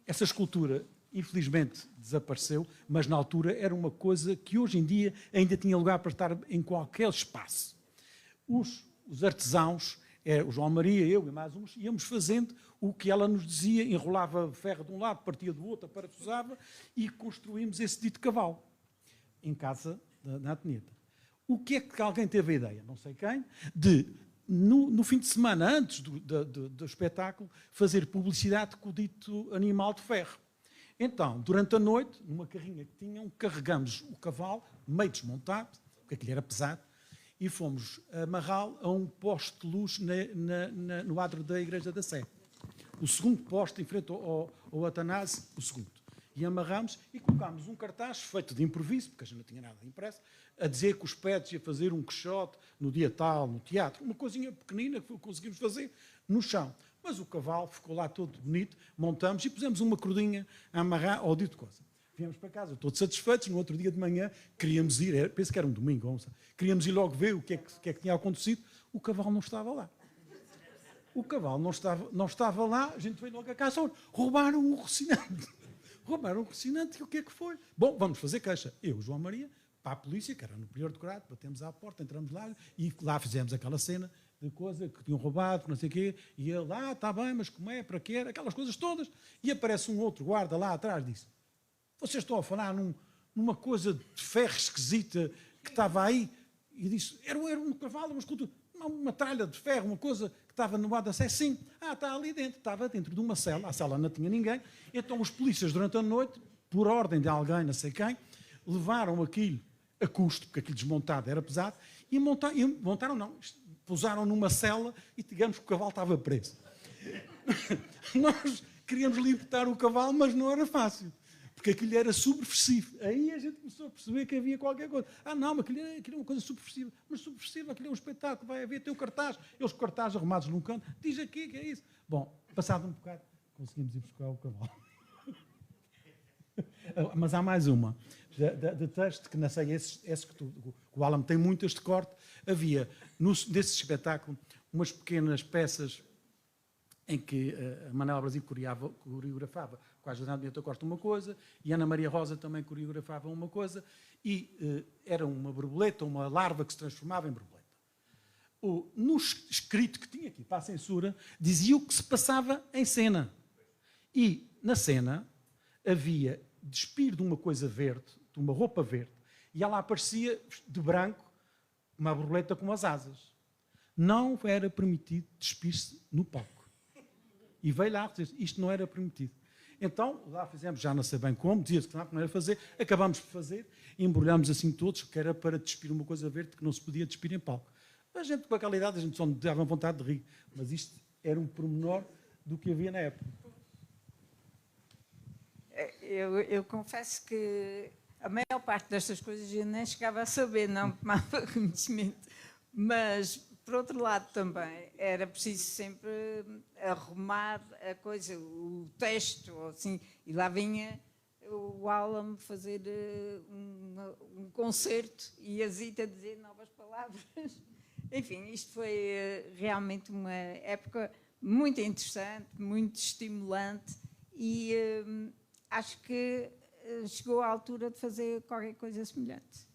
Essa escultura, infelizmente, desapareceu, mas na altura era uma coisa que hoje em dia ainda tinha lugar para estar em qualquer espaço. Os artesãos, o João Maria, eu e mais uns, íamos fazendo o que ela nos dizia, enrolava ferro de um lado, partia do outro, parafusava, e construímos esse dito cavalo, em casa na Antonieta. O que é que alguém teve a ideia, não sei quem, de no fim de semana, antes do espetáculo, fazer publicidade com o dito animal de ferro. Então, durante a noite, numa carrinha que tinham, carregamos o cavalo, meio desmontado, porque aquilo era pesado, e fomos amarrá-lo a um poste de luz no adro da Igreja da Sé. O segundo poste, em frente ao Atanásio, o segundo. E amarramos e colocámos um cartaz feito de improviso, porque a gente não tinha nada impresso, a dizer que os Pets ia fazer um quixote no dia tal, no teatro. Uma coisinha pequenina que conseguimos fazer no chão. Mas o cavalo ficou lá todo bonito, montamos e pusemos uma cordinha a amarrar ao dito coisa. Viemos para casa, todos satisfeitos. No outro dia de manhã, queríamos ir, penso que era um domingo, queríamos ir logo ver o que é que tinha acontecido. O cavalo não estava lá. O cavalo não estava lá, a gente veio logo a casa, roubaram um rocinante. Roubaram um rocinante, e o que é que foi? Bom, vamos fazer queixa. Eu, João Maria, para a polícia, que era no Prior de Corado, batemos à porta, entramos lá e lá fizemos aquela cena de coisa que tinham roubado, que não sei o quê, e ele, está bem, mas como é, para quê, aquelas coisas todas. E aparece um outro guarda lá atrás e disse, vocês estão a falar numa coisa de ferro esquisita que estava aí? E disse, era um cavalo, uma escultura, uma tralha de ferro, uma coisa que estava no bar da Sé. Sim, está ali dentro, estava dentro de uma cela, a cela não tinha ninguém, então os polícias durante a noite, por ordem de alguém, não sei quem, levaram aquilo a custo, porque aquilo desmontado era pesado, e pousaram numa cela e digamos que o cavalo estava preso. Nós queríamos libertar o cavalo, mas não era fácil, porque aquilo era subversivo. Aí a gente começou a perceber que havia qualquer coisa. Não, mas aquilo é uma coisa subversiva. Mas subversiva, aquilo é um espetáculo, vai haver, tem o cartaz, eles com cartazes arrumados num canto, diz aqui que é isso. Bom, passado um bocado, conseguimos ir buscar o cavalo. Mas há mais uma, de texto, que não sei, esse que o Alan tem muito, este corte, havia, desse espetáculo, umas pequenas peças em que a Manela Brasil coreografava com a Jornada de Beata Costa uma coisa, e Ana Maria Rosa também coreografava uma coisa, e era uma borboleta, uma larva que se transformava em borboleta. No escrito que tinha aqui para a censura, dizia o que se passava em cena. E, na cena, havia despir de uma coisa verde, de uma roupa verde, e ela aparecia de branco, uma borboleta com as asas. Não era permitido despir-se no palco. E veio lá dizer, isto não era permitido. Então, lá fizemos, já não sei bem como, dizia-se que não era fazer, acabámos por fazer, embrulhámos assim todos, que era para despir uma coisa verde que não se podia despir em palco. A gente, com aquela idade, a gente só dava vontade de rir, mas isto era um pormenor do que havia na época. Eu confesso que a maior parte destas coisas eu nem chegava a saber, não tomava conhecimento. Mas, por outro lado, também era preciso sempre arrumar a coisa, o texto, assim, e lá vinha o Alan fazer um concerto e a Zita dizer novas palavras. Enfim, isto foi realmente uma época muito interessante, muito estimulante e acho que chegou à altura de fazer qualquer coisa semelhante.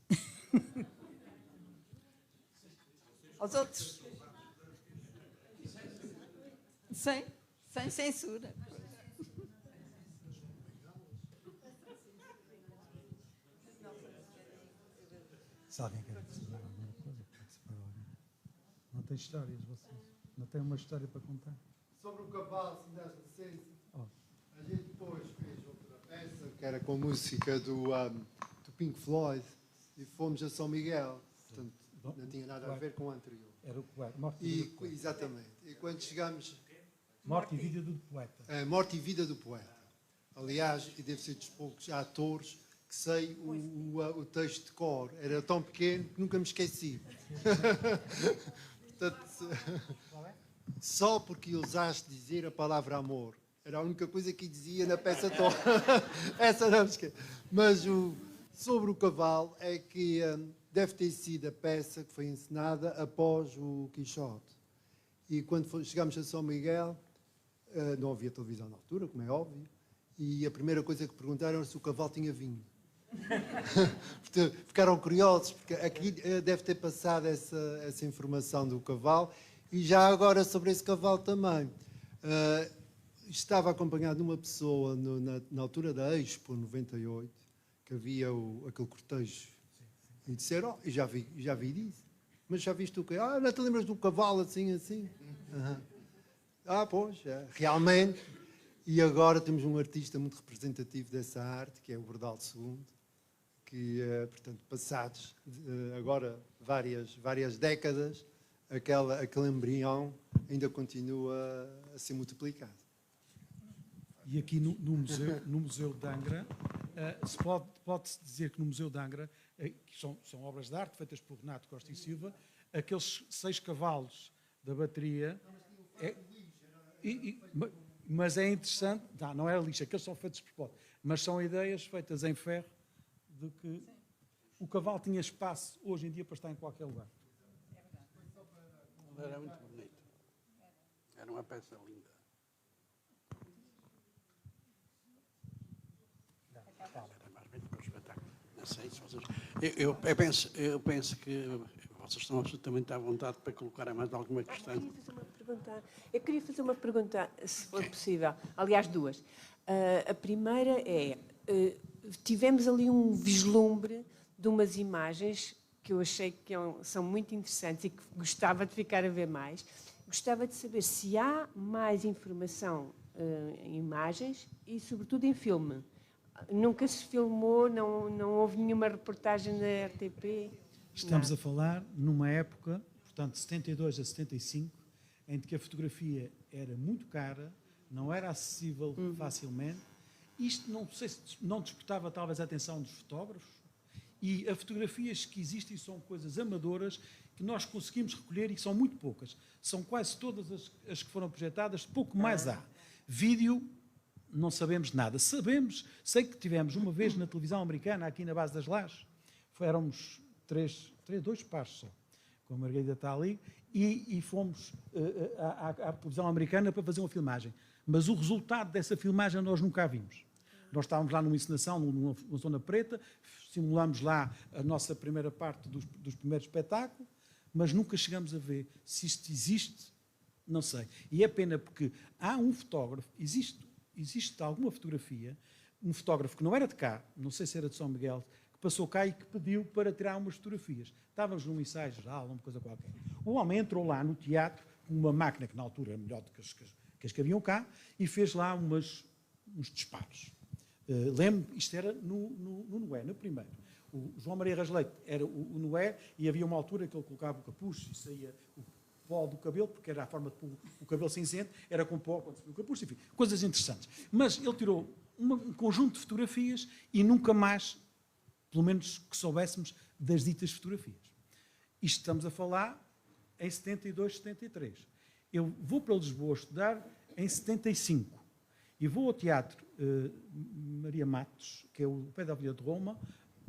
Aos outros. Sem censura. Se alguém quer dizer alguma coisa, não tem histórias, vocês? Não tem uma história para contar? Sobre o cavalo, se me das licença, a gente depois fez outra peça, que era com música do Pink Floyd, e fomos a São Miguel. Portanto, não tinha nada a ver com o anterior. Era o poeta. Morte e Vida do Poeta. Exatamente. E quando chegámos... Morte e Vida do Poeta. A Morte e Vida do Poeta. Aliás, e deve ser dos poucos atores que sei o texto de cor. Era tão pequeno que nunca me esqueci. Portanto, só porque ousaste dizer a palavra amor. Era a única coisa que dizia na peça toda. Essa não me esqueci. Mas sobre o cavalo é que deve ter sido a peça que foi encenada após o Quixote. E quando chegámos a São Miguel, não havia televisão na altura, como é óbvio, e a primeira coisa que perguntaram era se o cavalo tinha vindo. Ficaram curiosos, porque aqui deve ter passado essa informação do cavalo. E já agora sobre esse cavalo também. Estava acompanhado de uma pessoa na altura da Expo 98, que havia aquele cortejo. E disseram, já vi disso. Mas já viste o quê? Ah, não te lembras do cavalo assim, assim? Aham. Ah, pois, realmente. E agora temos um artista muito representativo dessa arte, que é o Bordal II, que, portanto, passados agora várias décadas, aquele embrião ainda continua a ser multiplicado. E aqui no Museu de Angra, pode-se dizer que no Museu de Angra, que são obras de arte feitas por Renato Costa e Silva, aqueles 6 cavalos da bateria... mas é interessante, não era lixo, aqueles são feitos por propósito, mas são ideias feitas em ferro de que o cavalo tinha espaço hoje em dia para estar em qualquer lugar. Era muito bonito. Era uma peça linda. Era mais bonito que o espetáculo. Não sei se vocês... Eu penso que vocês estão absolutamente à vontade para colocar mais alguma questão. Eu queria fazer uma pergunta, se for possível. Aliás, 2. A primeira é, tivemos ali um vislumbre de umas imagens que eu achei que são muito interessantes e que gostava de ficar a ver mais. Gostava de saber se há mais informação em imagens e, sobretudo, em filme. Nunca se filmou, não houve nenhuma reportagem na RTP? Estamos a falar numa época, portanto, de 72 a 75, em que a fotografia era muito cara, não era acessível facilmente. Isto não sei se não despertava talvez a atenção dos fotógrafos. E as fotografias que existem são coisas amadoras que nós conseguimos recolher e que são muito poucas. São quase todas as que foram projetadas, pouco mais há. Vídeo, não sabemos nada. Sei que tivemos uma vez na televisão americana, aqui na base das Lajes, éramos 2 pares só, com a Margarida está ali, e fomos à televisão americana para fazer uma filmagem. Mas o resultado dessa filmagem nós nunca a vimos. Nós estávamos lá numa encenação, numa zona preta, simulamos lá a nossa primeira parte dos primeiros espetáculos, mas nunca chegamos a ver se isto existe, não sei. E é pena porque há um fotógrafo, existe alguma fotografia, um fotógrafo que não era de cá, não sei se era de São Miguel, que passou cá e que pediu para tirar umas fotografias. Estávamos num ensaio geral, uma coisa qualquer. O homem entrou lá no teatro com uma máquina que na altura era melhor do que as que haviam cá e fez lá uns disparos. Lembro, isto era no Noé, no primeiro. O João Maria Rasleito era o Noé e havia uma altura que ele colocava o capuz e saía o pó do cabelo, porque era a forma de pôr o cabelo cinzento, era com pó quando se põe o capuz, enfim, coisas interessantes. Mas ele tirou um conjunto de fotografias e nunca mais, pelo menos que soubéssemos, das ditas fotografias. Isto estamos a falar em 72, 73. Eu vou para Lisboa estudar em 75 e vou ao Teatro Maria Matos, que é o pé da Avenida de Roma,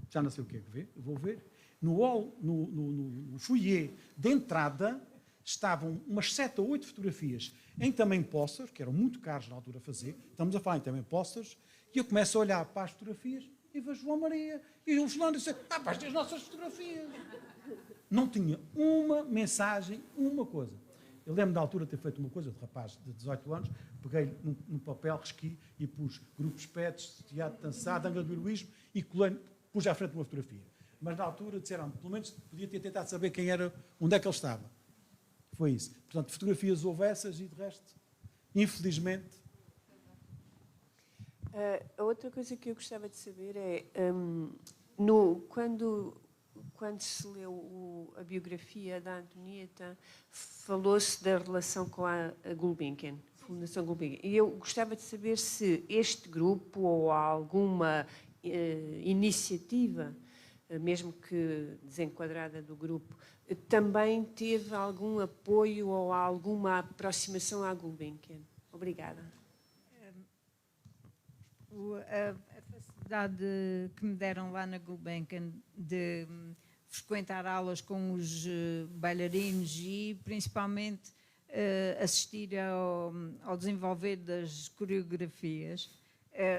já não sei o que é que ver, vou ver, no foyer de entrada estavam umas 7 ou 8 fotografias em também posters, que eram muito caros na altura a fazer, estamos a falar em também posters, e eu começo a olhar para as fotografias e vejo João Maria, e o fulano disse, para as nossas fotografias. Não tinha uma mensagem, uma coisa. Eu lembro da altura de ter feito uma coisa, de rapaz de 18 anos, peguei num papel, risquei e pus grupos pets, teatro dançado, Angra do Heroísmo, e colei, pus à frente uma fotografia. Mas na altura disseram, pelo menos podia ter tentado saber quem era, onde é que ele estava. Foi isso. Portanto, fotografias houve essas e de resto, infelizmente. A outra coisa que eu gostava de saber é, quando se leu a biografia da Antonieta, falou-se da relação com a Gulbenkian, Fundação Gulbenkian. E eu gostava de saber se este grupo ou alguma iniciativa, mesmo que desenquadrada do grupo, também teve algum apoio ou alguma aproximação à Gulbenkian. Obrigada. A facilidade que me deram lá na Gulbenkian de frequentar aulas com os bailarinos e principalmente assistir ao desenvolver das coreografias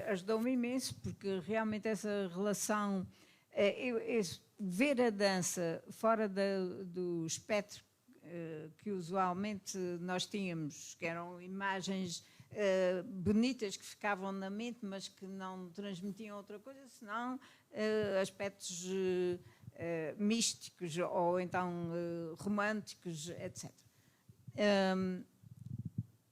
ajudou-me imenso, porque realmente essa relação, ver a dança fora do espectro que usualmente nós tínhamos, que eram imagens bonitas que ficavam na mente, mas que não transmitiam outra coisa, senão aspectos místicos ou então românticos, etc.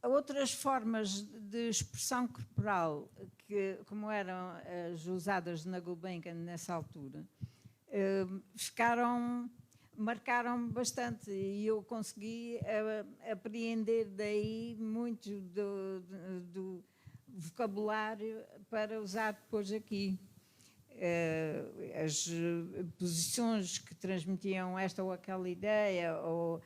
Outras formas de expressão corporal, que, como eram as usadas na Gulbenkian nessa altura, marcaram bastante e eu consegui apreender daí muito do vocabulário para usar depois aqui. As posições que transmitiam esta ou aquela ideia, ou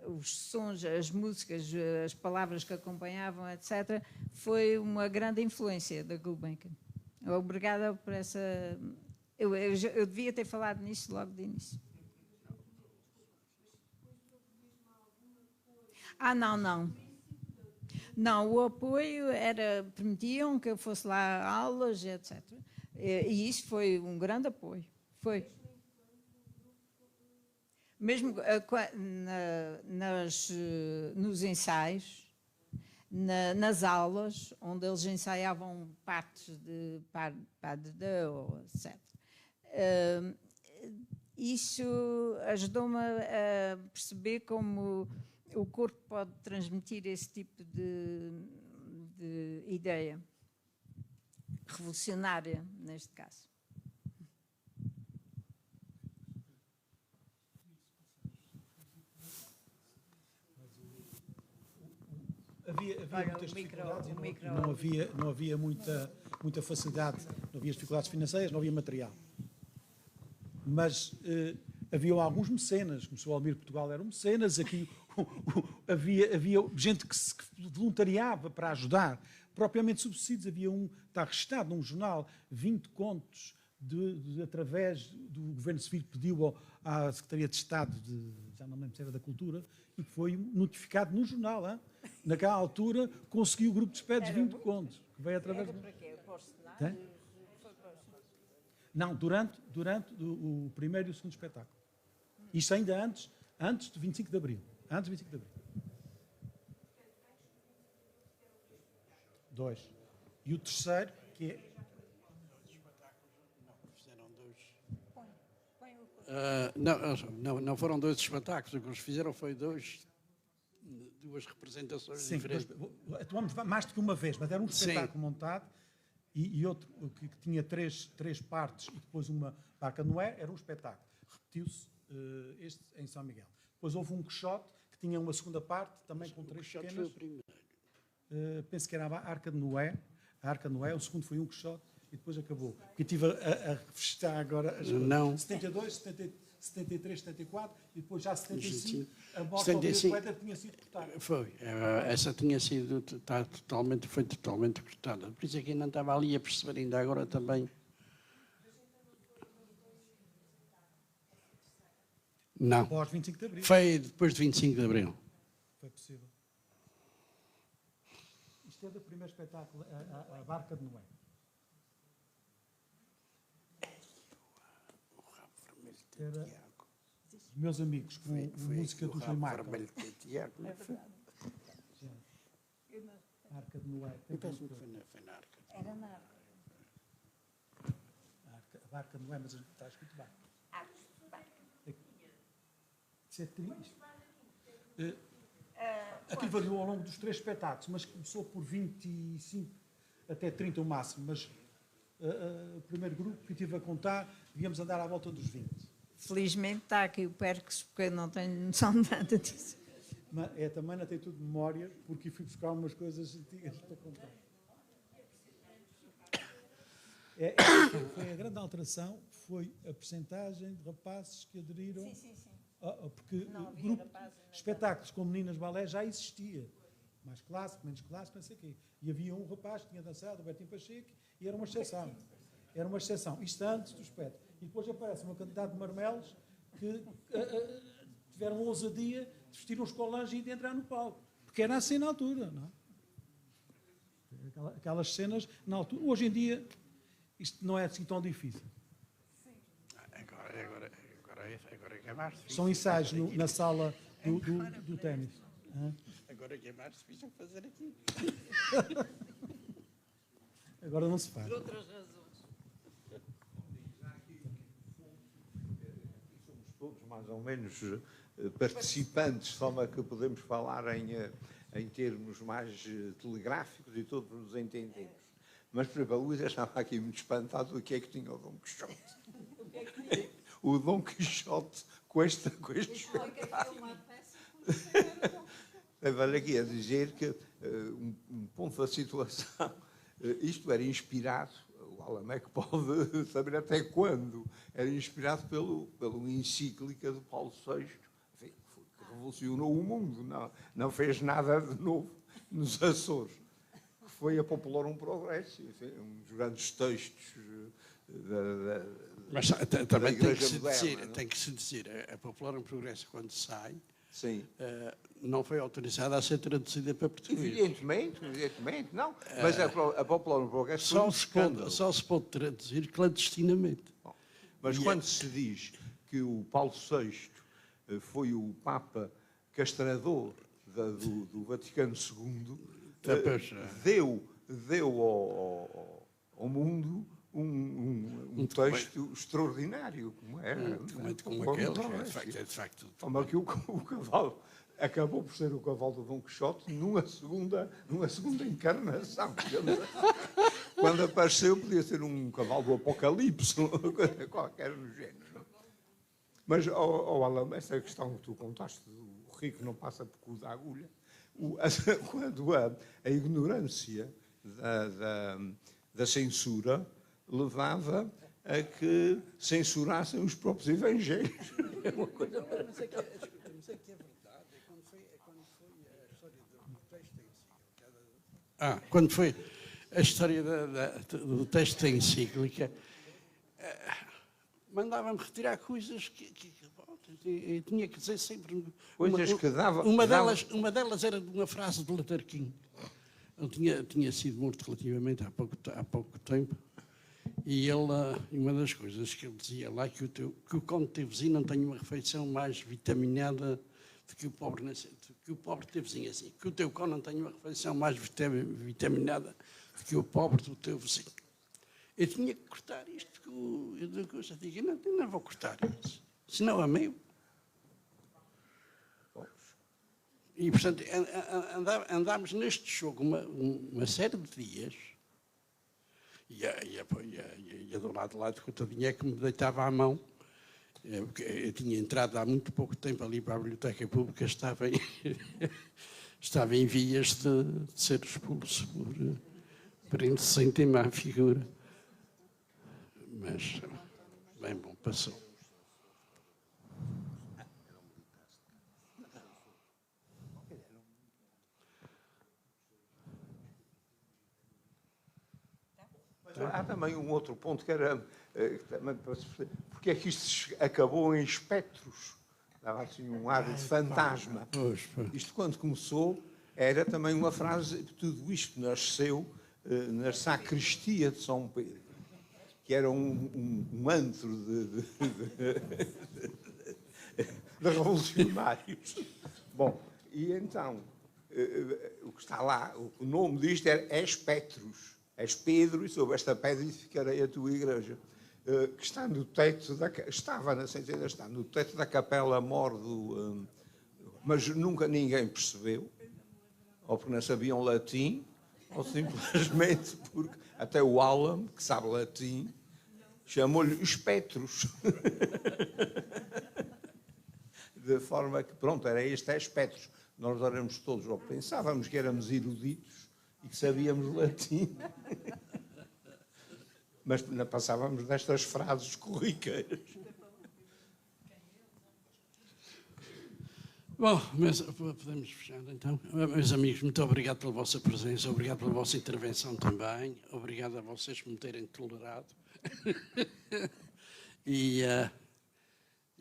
os sons, as músicas, as palavras que acompanhavam, etc., foi uma grande influência da Gulbenkian. Obrigada por essa... Eu devia ter falado nisso logo de início. Não. Não, o apoio permitiam que eu fosse lá a aulas, etc. E isso foi um grande apoio. Foi. Mesmo nos ensaios, nas aulas, onde eles ensaiavam partes de Pas de Deux, etc. Isso ajudou-me a perceber como o corpo pode transmitir esse tipo de ideia revolucionária, neste caso. Havia muitas dificuldades e não havia muita facilidade, não havia dificuldades financeiras, não havia material. Mas havia alguns mecenas, como o Sr. Almir Portugal era um mecenas, aqui havia gente que se voluntariava para ajudar, propriamente subsídios. Havia está registado num jornal, 20 contos, através do Governo Civil, pediu à Secretaria de Estado, já não me lembro se era da Cultura, e que foi notificado no jornal. Hein? Naquela altura, conseguiu o grupo de Espedes 20 contos, que veio através... Era para quê? Para o Senado? Não, durante o primeiro e o segundo espetáculo. Isto ainda antes do 25 de Abril. Antes do 25 de Abril. 2. E o terceiro, que é... Não foram 2 espetáculos. O que eles fizeram foi duas representações diferentes. Atuamos mais do que uma vez, mas era um espetáculo montado e outro que tinha três partes e depois uma Barca de Noé, era um espetáculo. Repetiu-se este em São Miguel. Depois houve um Quixote que tinha uma segunda parte, também com 3 pequenas. Foi o primeiro. Penso que era a Arca de Noé. O segundo foi um Quixote e depois acabou. Porque estive a revisitar agora as coisas. 72, 73, 74 e depois já 75, a morte do poeta tinha sido cortada. Foi. Essa foi totalmente cortada. Por isso é que ainda estava ali a perceber, ainda agora também. Não. Após 25 de Abril. Foi depois de 25 de Abril. Foi possível. Isto é do primeiro espetáculo, a Barca de Noé. Era os meus amigos com música do João Michael. É verdade. A Arca de Noé. Eu penso que foi na Arca. Era na Arca. A Barca de Noé, mas está escrito Barca. Isso é triste. Aquilo variou ao longo dos 3 espetáculos, mas começou por 25 até 30 o máximo. Mas o primeiro grupo que estive a contar, devíamos andar à volta dos 20. Felizmente está aqui o Percos, porque eu não tenho noção de nada disso. Mas também não tenho tudo de memória, porque fui buscar umas coisas antigas para contar. Foi a grande alteração, foi a percentagem de rapazes que aderiram. Sim. Porque o grupo espetáculos com meninas balé já existia. Mais clássico, menos clássico, não sei o quê. E havia um rapaz que tinha dançado, o Bertinho Pacheco, e era uma exceção. Era uma exceção. Isto antes do espetáculo. E depois aparece uma quantidade de marmelos que tiveram a ousadia de vestir uns colãs e de entrar no palco. Porque era assim na altura, não é? Aquelas cenas na altura. Hoje em dia, isto não é assim tão difícil. Agora é que é mais difícil. São ensaios na sala do ténis. Agora é que é mais difícil fazer aqui. Agora não se faz. Por outras razões. todos mais ou menos participantes, de forma que podemos falar em termos mais telegráficos e todos nos entendemos. Mas, por exemplo, a Luísa estava aqui muito espantado do que é que tinha o Dom Quixote. O Dom Quixote com este Vale aqui a dizer que um ponto da situação, isto era inspirado, o Alan é que pode saber até quando, era inspirado pelo encíclica de Paulo VI, enfim, que revolucionou o mundo, não fez nada de novo nos Açores, que foi a Populorum Progresso, enfim, um dos grandes textos Mas também tem que se dizer, a Populorum Progresso, quando sai, sim. Não foi autorizada a ser traduzida para português. Evidentemente, não. Mas a Populorum Progresso foi um escândalo. Só se pode traduzir clandestinamente. Bom, mas quando se diz que o Paulo VI foi o Papa castrador do Vaticano II, deu ao mundo um texto extraordinário, como era. Como aquele, de facto. Como que o cavalo acabou por ser o cavalo do Dom Quixote numa segunda encarnação. Quando apareceu, podia ser um cavalo do Apocalipse, qualquer no género. Não? Mas, Alan, essa questão que tu contaste, o rico não passa por cu da agulha, quando a ignorância da censura levava a que censurassem os próprios evangelhos. É uma coisa... Mas é que é verdade, quando foi a história do texto encíclica. Quando foi a história do texto da encíclica, mandava-me retirar coisas que eu tinha que dizer sempre. Coisas que dava. Uma delas era de uma frase de Luther King. Ele tinha sido morto relativamente há pouco tempo. E uma das coisas que ele dizia lá, que o conde Tevezinho não tem uma refeição mais vitaminada do que o pobre Tevezinho, assim, que o teu cão não tem uma refeição mais vitaminada do que o pobre do teu vizinho. Eu tinha que cortar isto, eu digo, não vou cortar isso, senão é meu. E, portanto, andámos neste jogo uma série de dias. E a dona Adelaide, coitadinha, é que me deitava à mão. Eu tinha entrado há muito pouco tempo ali para a Biblioteca Pública, estava em vias de ser expulso por indecente e má figura. Mas, bem bom, passou. Há também um outro ponto que era, porque é que isto acabou em espectros? Dava assim um ar de fantasma. Isto quando começou era também uma frase, tudo isto nasceu na sacristia de São Pedro, que era um antro de revolucionários. Bom, e então, o que está lá, o nome disto é Espectros. És Pedro, e sobre esta pedra edificarei a tua igreja, que está no teto estava na centena, está no teto da Capela Mor mas nunca ninguém percebeu, ou porque não sabiam latim, ou simplesmente porque até o Alan, que sabe latim, chamou-lhe Espectros. De forma que, pronto, era este Espectros. Nós éramos todos, ou pensávamos que éramos eruditos, e que sabíamos latim, mas passávamos destas frases corriqueiras. Bom, mas podemos fechar então. Meus amigos, muito obrigado pela vossa presença, obrigado pela vossa intervenção também, obrigado a vocês por me terem tolerado. E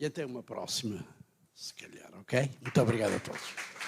até uma próxima, se calhar, ok? Muito obrigado a todos.